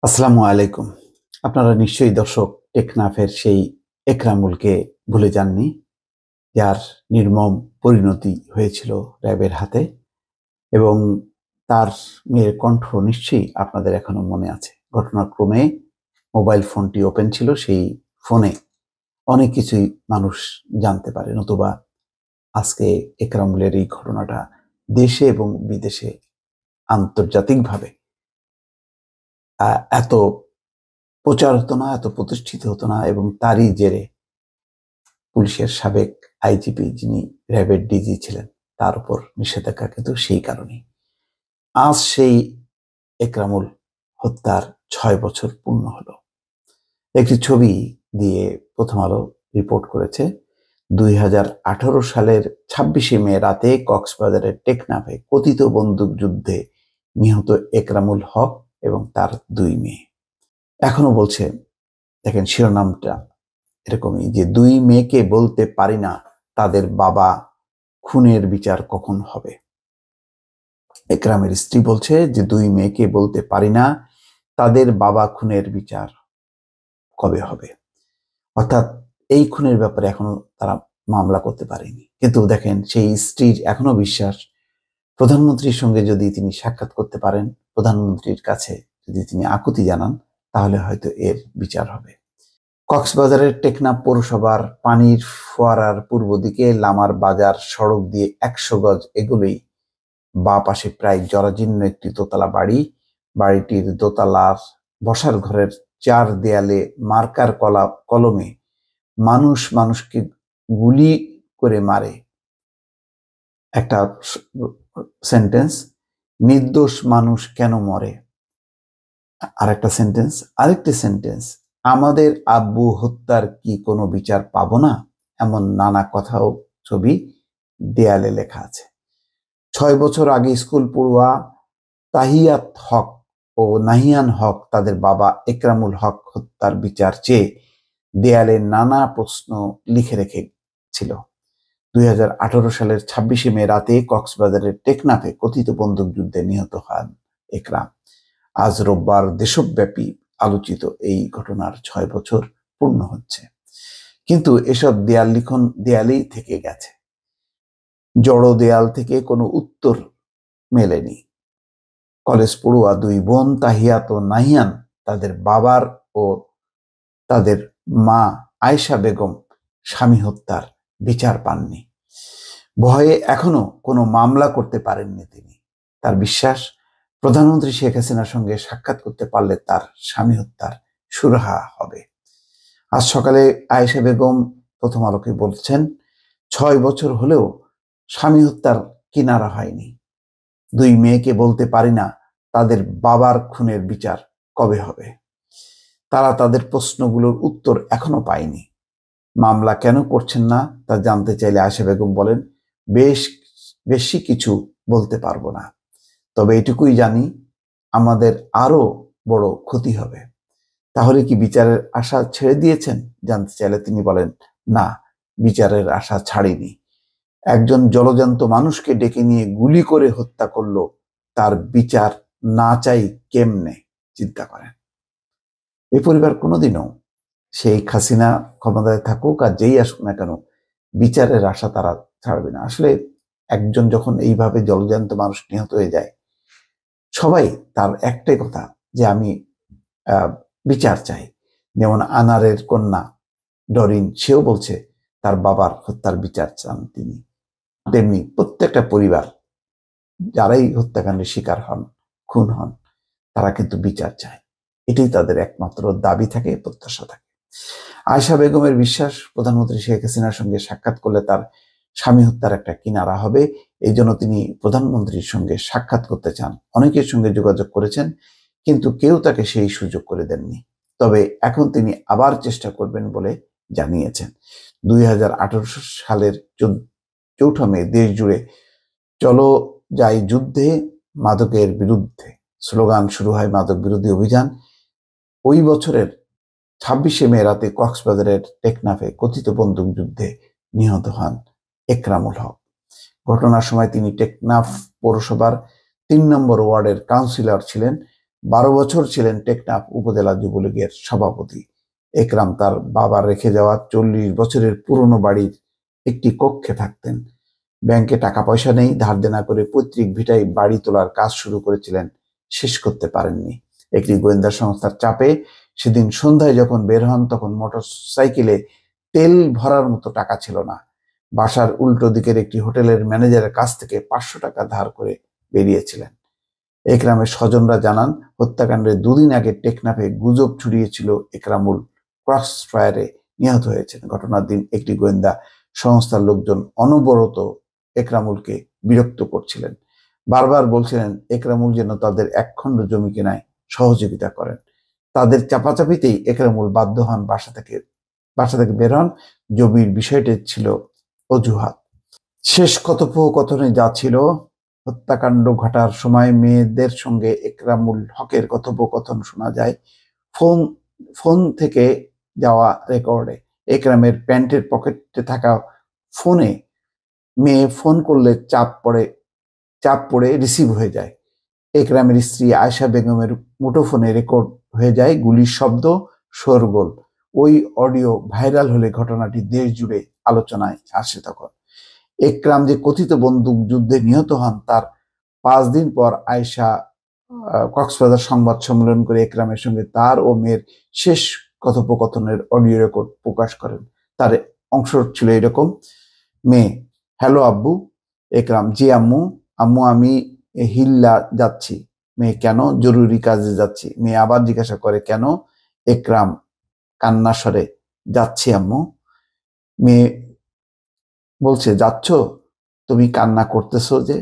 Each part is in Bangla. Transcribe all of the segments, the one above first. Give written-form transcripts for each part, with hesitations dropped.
আসসালামু আলাইকুম। আপনারা নিশ্চয়ই দর্শক টেকনাফের সেই একরামুলকে ভুলে যাননি, যার নির্মম পরিণতি হয়েছিল র্যাবের হাতে এবং তার মেয়ের কণ্ঠ নিশ্চয়ই আপনাদের এখনো মনে আছে। ঘটনাক্রমে মোবাইল ফোনটি ওপেন ছিল, সেই ফোনে অনেক কিছুই মানুষ জানতে পারে, নতুবা আজকে একরামুলের এই ঘটনাটা দেশে এবং বিদেশে আন্তর্জাতিকভাবে এত প্রচার হতো না, এত প্রতিষ্ঠিত হতো না এবং তারই জেরে পুলিশের সাবেক আইজিপি, যিনি র্যাবের ডিজি ছিলেন, তার উপর নিষেধাজ্ঞা কিন্তু সেই কারণেই। আজ সেই একরামুল হত্যার ৬ বছর পূর্ণ হলো। একটি ছবি দিয়ে প্রথম আলো রিপোর্ট করেছে ২০১৮ সালের ২৬শে মে রাতে কক্সবাজারের টেকনাফে কথিত বন্দুকযুদ্ধে নিহত একরামুল হক এবং তার ২ মেয়ে। এখনো বলছে, দেখেন শিরোনামটা এরকমই, যে ২ মেয়েকে বলতে পারি না তাদের বাবা খুনের বিচার কখন হবে। একরামের স্ত্রী বলছে যে ২ মেয়েকে বলতে পারি না তাদের বাবা খুনের বিচার কবে হবে। অর্থাৎ এই খুনের ব্যাপারে এখনো তারা মামলা করতে পারেনি। কিন্তু দেখেন, সেই স্ত্রীর এখনো বিশ্বাস, প্রধানমন্ত্রীর সঙ্গে যদি তিনি সাক্ষাৎ করতে পারেন, প্রধানমন্ত্রীর কাছে যদি তিনি আকুতি জানান, তাহলে হয়তো এর বিচার হবে। কক্সবাজারের টেকনাফ পৌরসভার পানির ফোয়ারার পূর্ব দিকে লামার বাজার সড়ক দিয়ে ১০০ গজ এগুলোই বাঁ পাশে প্রায় জরাজীর্ণ একটি দোতলা বাড়ি। বাড়িটির দোতলার বসার ঘরের ৪ দেয়ালে মার্কার কলমে মানুষ মানুষকে গুলি করে মারে। একটা সেন্টেন্স, নির্দোষ মানুষ কেন মরে। আরেকটা সেন্টেন্স, আরেকটি সেন্টেন্স, আমাদের আব্বু হত্যার কি কোনো বিচার পাবো না। এমন নানা কথাও ছবি দেয়ালে লেখা আছে। ৬ বছর আগে স্কুল পড়ুয়া তাহিয়াত হক ও নাহিয়ান হক তাদের বাবা একরামুল হক হত্যার বিচার চেয়ে দেয়ালে নানা প্রশ্ন লিখে রেখেছিল। ২০১৮ সালের ২৬শে মে রাতে কক্সবাজারের টেকনাফে কথিত বন্দুকযুদ্ধে নিহত হন একরাম। আজ রোববার দেশব্যাপী আলোচিত এই ঘটনার ৬ বছর পূর্ণ হচ্ছে, কিন্তু এসব দেয়াল লিখন দেয়ালেই থেকে গেছে। জড়ো দেয়াল থেকে কোনো উত্তর মেলেনি। কলেজ পড়ুয়া ২ বোন তাহিয়াত ও নাহিয়ান তাদের বাবার ও তাদের মা আয়েশা বেগম স্বামী হত্যার বিচার পাননি। ভয়ে এখনো কোনো মামলা করতে পারেননি তিনি। তার বিশ্বাস, প্রধানমন্ত্রী শেখ হাসিনার সঙ্গে সাক্ষাৎ করতে পারলে তার স্বামী হত্যার সুরাহা হবে। আজ সকালে আয়েশা বেগম প্রথম আলোকে বলছেন, ৬ বছর হলেও স্বামী হত্যার কিনারা হয়নি। ২ মেয়েকে বলতে পারি না তাদের বাবার খুনের বিচার কবে হবে। তারা তাদের প্রশ্নগুলোর উত্তর এখনো পায়নি। মামলা কেন করছেন না তা জানতে চাইলে আয়েশা বেগম বলেন, বেশি কিছু বলতে পারবো না, তবে এটুকুই জানি আমাদের আরো বড় ক্ষতি হবে। তাহলে কি বিচারের আশা ছেড়ে দিয়েছেন, জানতে চাইলে তিনি বলেন, না, বিচারের আশা ছাড়িনি। একজন জলজান্ত মানুষকে ডেকে নিয়ে গুলি করে হত্যা করলো, তার বিচার না চাই কেমনে, চিন্তা করেন। এই পরিবার কোনোদিনও শেখ হাসিনা ক্ষমতায় থাকুক আর যেই আসুক না কেন, বিচারের আশা তারা ছাড়বে না। আসলে একজন যখন এইভাবে জলজান্ত মানুষ নিহত হয়ে যায়, সবাই তার একটাই কথা, যে আমি বিচার চাই। যেমন আনারের কন্যা ডরিন, সেও বলছে তার বাবার হত্যার বিচার চান তিনি। তেমনি প্রত্যেকটা পরিবার যারাই হত্যাকাণ্ডের শিকার হন, খুন হন, তারা কিন্তু বিচার চায়। এটাই তাদের একমাত্র দাবি থাকে, প্রত্যাশা থাকে। আয়েশা বেগমের বিশ্বাস, প্রধানমন্ত্রী শেখ হাসিনার সঙ্গে সাক্ষাৎ করলে তার স্বামী হত্যার একটা কিনারা হবে। এই জন্য তিনি প্রধানমন্ত্রীর সঙ্গে সাক্ষাৎ করতে চান। অনেকের সঙ্গে যোগাযোগ করেছেন, কিন্তু কেউ তাকে সেই সুযোগ করে দেননি। তবে এখন তিনি আবার চেষ্টা করবেন বলে জানিয়েছেন। ২০১৮ সালের ৪ মে দেশ জুড়ে চলো যাই যুদ্ধে মাদকের বিরুদ্ধে স্লোগান শুরু হয়, মাদক বিরোধী অভিযান। ওই বছরের ২৬শে মে রাতে কক্সবাজারের টেকনাফে কথিত বন্দুকযুদ্ধে নিহত হন একরামুল হক। ঘটনার সময় তিনি টেকনাফ পৌরসভার ৩ নম্বর ওয়ার্ডের কাউন্সিলর ছিলেন। 12 বছর ছিলেন টেকনাফ উপজেলা যুবলীগের সভাপতি। একরাম তার বাবার রেখে যাওয়া 40 বছরের পুরনো বাড়ির একটি কক্ষে থাকতেন। ব্যাংকে টাকা পয়সা নেই, ধার দেনা করে পৈতৃক ভিটায় বাড়ি তোলার কাজ শুরু করেছিলেন, শেষ করতে পারেননি। একটি গোয়েন্দা সংস্থার চাপে সেদিন সন্ধ্যায় যখন বের হন, তখন মোটরসাইকেলে তেল ভরার মতো টাকা ছিল না। বাসার উল্টো দিকের একটি হোটেলের ম্যানেজারের কাছ থেকে 500 টাকা ধার করে বেরিয়েছিলেন। একরামের স্বজনরা জানান, হত্যাকাণ্ডের 2 দিন আগে টেকনাফে গুজব ছড়িয়েছিল একরামুল ক্রস ফায়ারে নিহত হয়েছেন। ঘটনার দিন একটি গোয়েন্দা সংস্থার লোকজন অনবরত একরামুলকে বিরক্ত করছিলেন, বারবার বলছিলেন একরামুল যেন তাদের একখণ্ড জমি কেনায় সহযোগিতা করেন। তাদের চাপাচাপিতেই একরামুল বাধ্য হন বাসা থেকে বের হন। জমির বিষয়টি ছিল অজুহাত। শেষ কথোপকথনে যা ছিল, হত্যাকাণ্ড ঘটার সময় মেয়েদের সঙ্গে একরামুল হকের কথোপকথন শোনা যায় ফোন থেকে যাওয়া রেকর্ডে। একরামের প্যান্টের পকেটে থাকা ফোনে মেয়ে ফোন করলে চাপ পড়ে রিসিভ হয়ে যায়। একরামের স্ত্রী আয়েশা বেগমের মুঠোফোনে রেকর্ড হয়ে যায় গুলির শব্দ, শোরগোল। ওই অডিও ভাইরাল হলে ঘটনাটি দেশ জুড়ে আলোচনায় আসে। তখন একরাম যে কথিত বন্দুক যুদ্ধে নিহত হন, তার 5 দিন পর আয়েশা কক্সবাজার সংবাদ সম্মেলন করে একরামের সঙ্গে তার ও মেয়ের শেষ কথোপকথনের অডিও রেকর্ড প্রকাশ করেন। তার অংশ ছিল এরকম: মেয়ে: হ্যালো আব্বু। একরাম: জি আম্মু। আম্মু, আমি হিল্লা যাচ্ছি। মেয়ে: কেন? জরুরি কাজে যাচ্ছি। মেয়ে আবার জিজ্ঞাসা করে, কেন? একরাম কান্না স্বরে: যাচ্ছি আম্মু। মেয়ে বলছে, যাচ্ছ? তুমি কান্না করতেছো যে?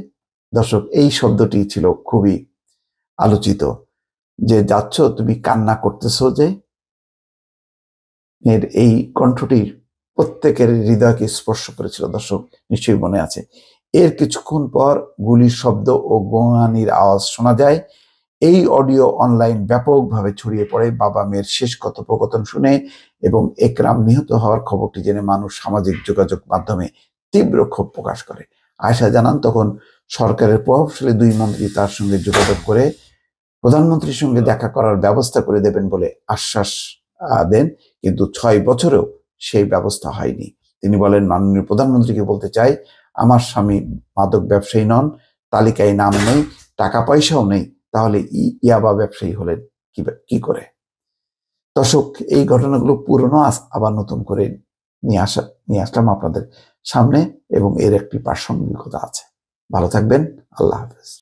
দর্শক, এই শব্দটি ছিল খুবই আলোচিত, যে যাচ্ছ তুমি কান্না করতেছো যে। এর এই কণ্ঠটি প্রত্যেকের হৃদয়কে স্পর্শ করেছিল। দর্শক, নিশ্চয়ই মনে আছে। এর কিছুক্ষণ পর গুলির শব্দ ও গোঙানির আওয়াজ শোনা যায়। এই অডিও অনলাইন ব্যাপকভাবে ছড়িয়ে পড়ে। বাবা মেয়ের শেষ কথোপকথন শুনে এবং একরাম নিহত হওয়ার খবরটি জেনে মানুষ সামাজিক যোগাযোগ মাধ্যমে তীব্র ক্ষোভ প্রকাশ করে। আয়েশা জানান, তখন সরকারের প্রভাবশালী 2 মন্ত্রী তার সঙ্গে যোগাযোগ করে প্রধানমন্ত্রীর সঙ্গে দেখা করার ব্যবস্থা করে দেবেন বলে আশ্বাস দেন, কিন্তু 6 বছরেও সেই ব্যবস্থা হয়নি। তিনি বলেন, মাননীয় প্রধানমন্ত্রীকে বলতে চাই, আমার স্বামী মাদক ব্যবসায়ী নন, তালিকায় নাম নেই, টাকা পয়সাও নেই, তাহলে ইয়াবা ব্যবসায়ী হলেন কি করে? দর্শক, এই ঘটনাগুলো পুরনো আবার নতুন করে নিয়ে আসলাম আপনাদের সামনে, এবং এর একটি প্রাসঙ্গিকতা আছে। ভালো থাকবেন। আল্লাহ হাফেজ।